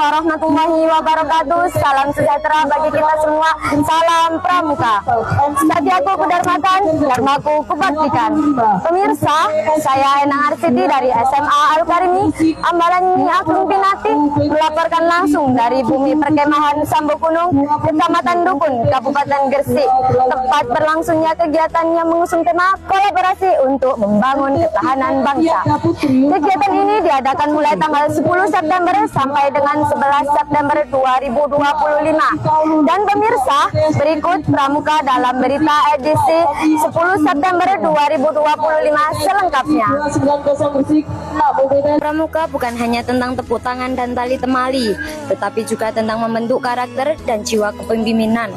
warahmatullahi wabarakatuh. Salam sejahtera bagi kita semua. Salam Pramuka. Satiaku kudarmatan, dharmaku kubaktikan. Pemirsa, saya Enang Arsiti dari SMA Al-Karimi, Ambalan Agung Pinati, melaporkan langsung dari bumi perkemahan Sambo Gunung, Kecamatan Dukun, Kabupaten Gresik. Tepat berlangsungnya kegiatan yang mengusung tema kolaborasi untuk membangun ketahanan bangsa. Kegiatan ini diadakan mulai tanggal 10 September sampai dengan 11 September 2025. Dan pemirsa, berikut Pramuka dalam berita edisi 10 September 2025 selengkapnya. Pramuka bukan hanya tentang tepuk tangan dan tali temali, tetapi juga tentang membentuk karakter dan jiwa kepemimpinan.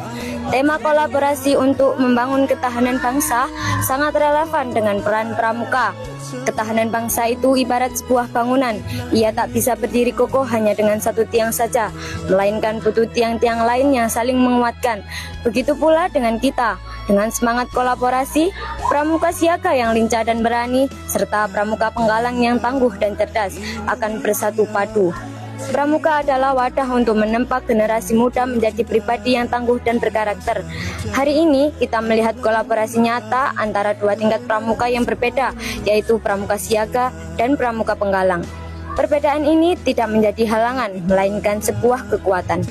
Tema kolaborasi untuk membangun ketahanan bangsa sangat relevan dengan peran Pramuka. Ketahanan bangsa itu ibarat sebuah bangunan. Ia tak bisa berdiri kokoh hanya dengan satu tiang saja, melainkan butuh tiang-tiang lain yang saling menguatkan. Begitu pula dengan kita. Dengan semangat kolaborasi, Pramuka Siaga yang lincah dan berani, serta Pramuka Penggalang yang tangguh dan cerdas akan bersatu padu. Pramuka adalah wadah untuk menempa generasi muda menjadi pribadi yang tangguh dan berkarakter. Hari ini kita melihat kolaborasi nyata antara dua tingkat Pramuka yang berbeda, yaitu Pramuka Siaga dan Pramuka Penggalang. Perbedaan ini tidak menjadi halangan, melainkan sebuah kekuatan.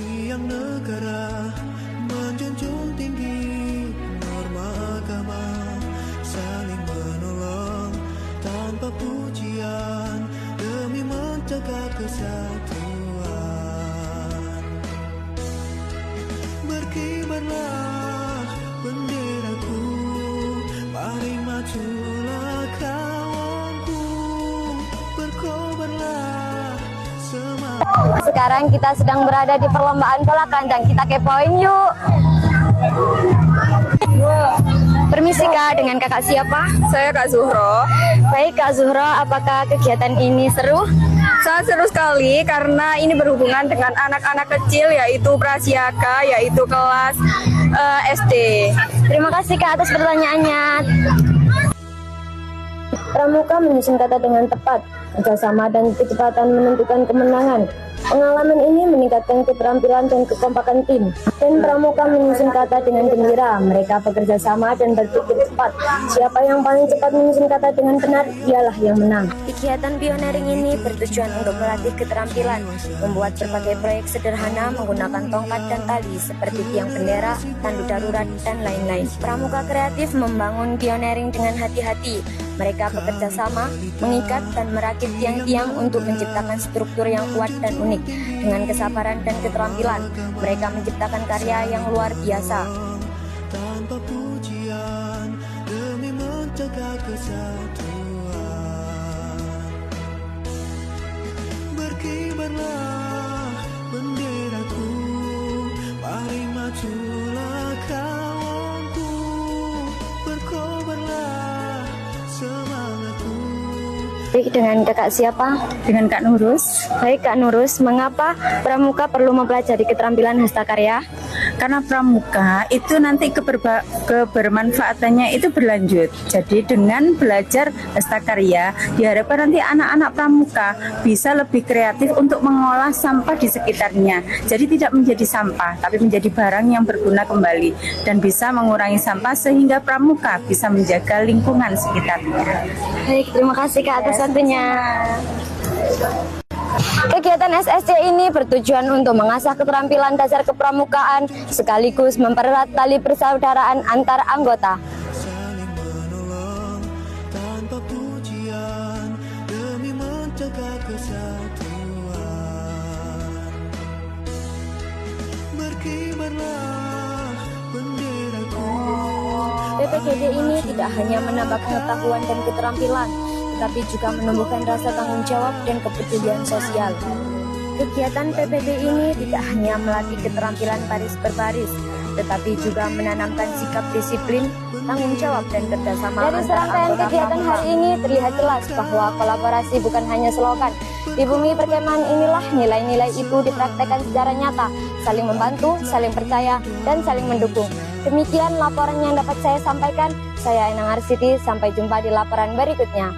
Berkibarlah benderaku, mari majulah kawanku, berkobarlah semangat. Sekarang kita sedang berada di perlombaan bola kandang, kita kepoin yuk. Permisi Kak, dengan kakak siapa? Saya Kak Zuhro. Baik Kak Zuhro, apakah kegiatan ini seru? Sangat seru sekali karena ini berhubungan dengan anak-anak kecil, yaitu Prasiaga, yaitu kelas SD. Terima kasih Kak atas pertanyaannya. Pramuka menyusun kata dengan tepat, kerjasama dan kecepatan menentukan kemenangan. Pengalaman ini meningkatkan keterampilan dan kekompakan tim. Dan Pramuka menyusun kata dengan gembira. Mereka bekerja sama dan berpikir cepat. Siapa yang paling cepat menyusun kata dengan benar, dialah yang menang. Kegiatan pioneering ini bertujuan untuk melatih keterampilan, membuat berbagai proyek sederhana menggunakan tongkat dan tali seperti tiang bendera, tandu darurat, dan lain-lain. Pramuka kreatif membangun pioneering dengan hati-hati. Mereka bekerja sama, mengikat dan merakit tiang-tiang untuk menciptakan struktur yang kuat dan unik. Dengan kesabaran dan keterampilan, mereka menciptakan karya yang luar biasa. Tanpa pujian, demi menjaga kesatuan. Berkibarlah benderaku, mari majulah kawanku, berkobarlah semangatku. Baik, dengan kakak siapa? Dengan Kak Nurus. Baik Kak Nurus, mengapa Pramuka perlu mempelajari keterampilan hastakarya? Karena Pramuka itu nanti kebermanfaatannya itu berlanjut. Jadi dengan belajar hastakarya, diharapkan nanti anak-anak Pramuka bisa lebih kreatif untuk mengolah sampah di sekitarnya. Jadi tidak menjadi sampah, tapi menjadi barang yang berguna kembali dan bisa mengurangi sampah sehingga Pramuka bisa menjaga lingkungan sekitarnya. Baik, terima kasih Kak atas waktunya. Kegiatan SSC ini bertujuan untuk mengasah keterampilan dasar kepramukaan sekaligus mempererat tali persaudaraan antar anggota. Saling menolong tanpa pujian, demi menjaga kesatuan. Berkibarlah benderaku. PPGD ini tidak hanya menambah pengetahuan dan keterampilan, tetapi juga menumbuhkan rasa tanggung jawab dan kepedulian sosial. Kegiatan PPB ini tidak hanya melatih keterampilan baris berbaris, tetapi juga menanamkan sikap disiplin, tanggung jawab, dan kerjasama. Dari serangkaian kegiatan hari ini terlihat jelas bahwa kolaborasi bukan hanya slogan. Di bumi perkemahan inilah nilai-nilai itu dipraktekkan secara nyata, saling membantu, saling percaya, dan saling mendukung. Demikian laporan yang dapat saya sampaikan. Saya Enang Arsiti, sampai jumpa di laporan berikutnya.